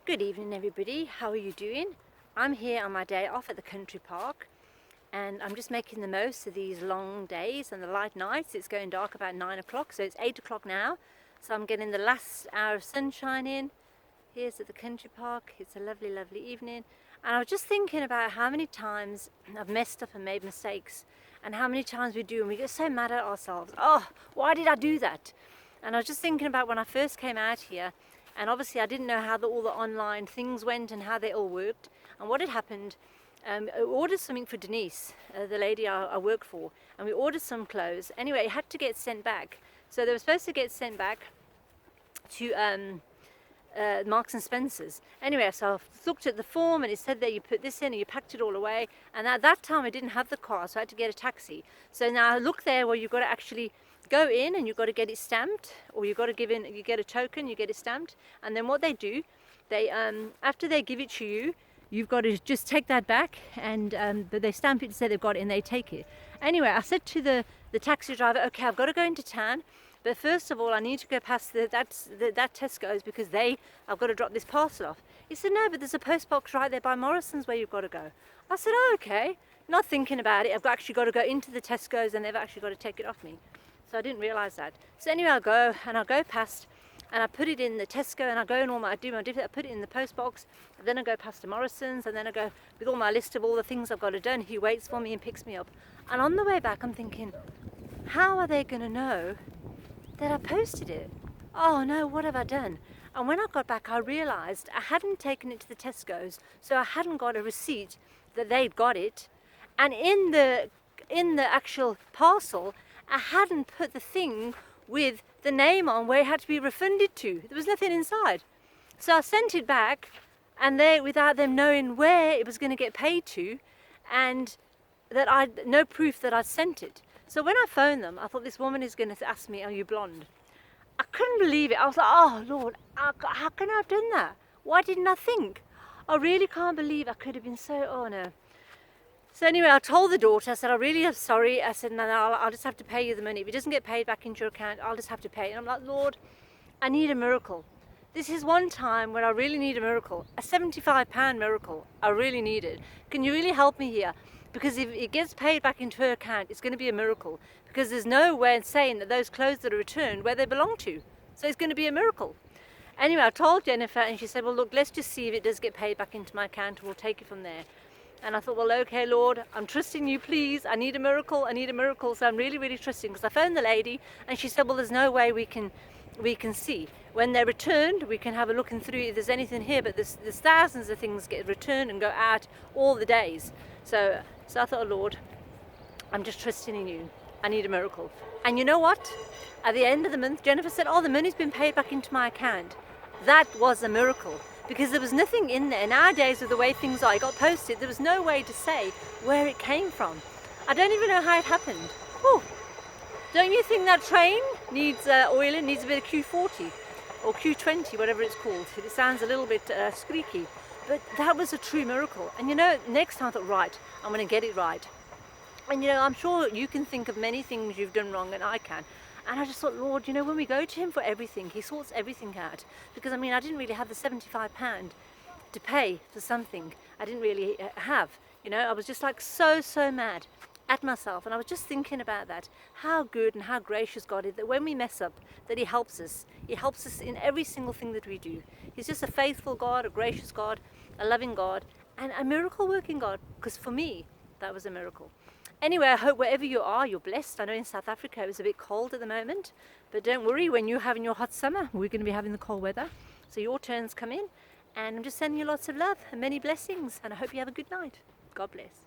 Good evening everybody, how are you doing? I'm here on my day off at the country park and I'm just making the most of these long days and the light nights. It's going dark about 9 o'clock, so it's 8 o'clock now. So I'm getting the last hour of sunshine in. Here's at the country park. It's a lovely, lovely evening. And I was just thinking about how many times I've messed up and made mistakes and how many times we do and we get so mad at ourselves. Oh, why did I do that? And I was just thinking about when I first came out here, and obviously I didn't know how all the online things went and how they all worked. And what had happened, I ordered something for Denise, the lady I work for, and we ordered some clothes. Anyway, it had to get sent back. So they were supposed to get sent back to Marks and Spencer's. Anyway, so I looked at the form and it said that you put this in and you packed it all away. And at that time I didn't have the car, so I had to get a taxi. So now I look there where you've got to actually go in and you've got to get it stamped, or you've got to you get a token, you get it stamped. And then what they do, they after they give it to you, you've got to just take that back and but they stamp it and say they've got it and they take it. Anyway, I said to the taxi driver, okay, I've got to go into town, but first of all I need to go past that Tesco's because I've got to drop this parcel off. He said, no, but there's a post box right there by Morrison's where you've got to go. I said, oh, okay. Not thinking about it, I've actually got to go into the Tesco's and they've actually got to take it off me. So I didn't realise that. So anyway, I'll go past and I put it in the Tesco and I go and I put it in the post box, and then I go past to Morrison's, and then I go with all my list of all the things I've got to do, and he waits for me and picks me up. And on the way back I'm thinking, how are they going to know that I posted it? Oh no, what have I done? And when I got back I realised I hadn't taken it to the Tesco's, so I hadn't got a receipt that they'd got it, and in the actual parcel I hadn't put the thing with the name on where it had to be refunded to. There was nothing inside. So I sent it back, and without them knowing where it was going to get paid to, and that no proof that I'd sent it. So when I phoned them, I thought this woman is going to ask me, are you blonde? I couldn't believe it. I was like, oh Lord, how can I have done that? Why didn't I think? I really can't believe I could have been so, oh no. So anyway, I told the daughter, I said, I really am sorry. I said, no, I'll just have to pay you the money. If it doesn't get paid back into your account, I'll just have to pay it. And I'm like, Lord, I need a miracle. This is one time when I really need a miracle, a £75 miracle. I really need it. Can you really help me here? Because if it gets paid back into her account, it's going to be a miracle. Because there's no way in saying that those clothes that are returned where they belong to. So it's going to be a miracle. Anyway, I told Jennifer and she said, well, look, let's just see if it does get paid back into my account and we'll take it from there. And I thought, well, okay, Lord, I'm trusting you, please. I need a miracle. So I'm really, really trusting. Because I phoned the lady and she said, well, there's no way we can see. When they're returned, we can have a look and through if there's anything here, but there's thousands of things get returned and go out all the days. So I thought, oh, Lord, I'm just trusting in you. I need a miracle. And you know what? At the end of the month, Jennifer said, oh, the money's been paid back into my account. That was a miracle. Because there was nothing in there. Nowadays, with the way things are, it got posted, there was no way to say where it came from. I don't even know how it happened. Whew. Don't you think that train needs oil? It needs a bit of Q40 or Q20, whatever it's called. It sounds a little bit squeaky. But that was a true miracle. And you know, next time I thought, right, I'm going to get it right. And you know, I'm sure you can think of many things you've done wrong, and I can. And I just thought, Lord, you know, when we go to him for everything, he sorts everything out. Because, I mean, I didn't really have the £75 to pay for something I didn't really have. You know, I was just like so mad at myself. And I was just thinking about that. How good and how gracious God is that when we mess up, that he helps us. He helps us in every single thing that we do. He's just a faithful God, a gracious God, a loving God, and a miracle working God. Because for me, that was a miracle. Anyway, I hope wherever you are, you're blessed. I know in South Africa it was a bit cold at the moment, but don't worry, when you're having your hot summer, we're going to be having the cold weather. So your turn's come in, and I'm just sending you lots of love and many blessings, and I hope you have a good night. God bless.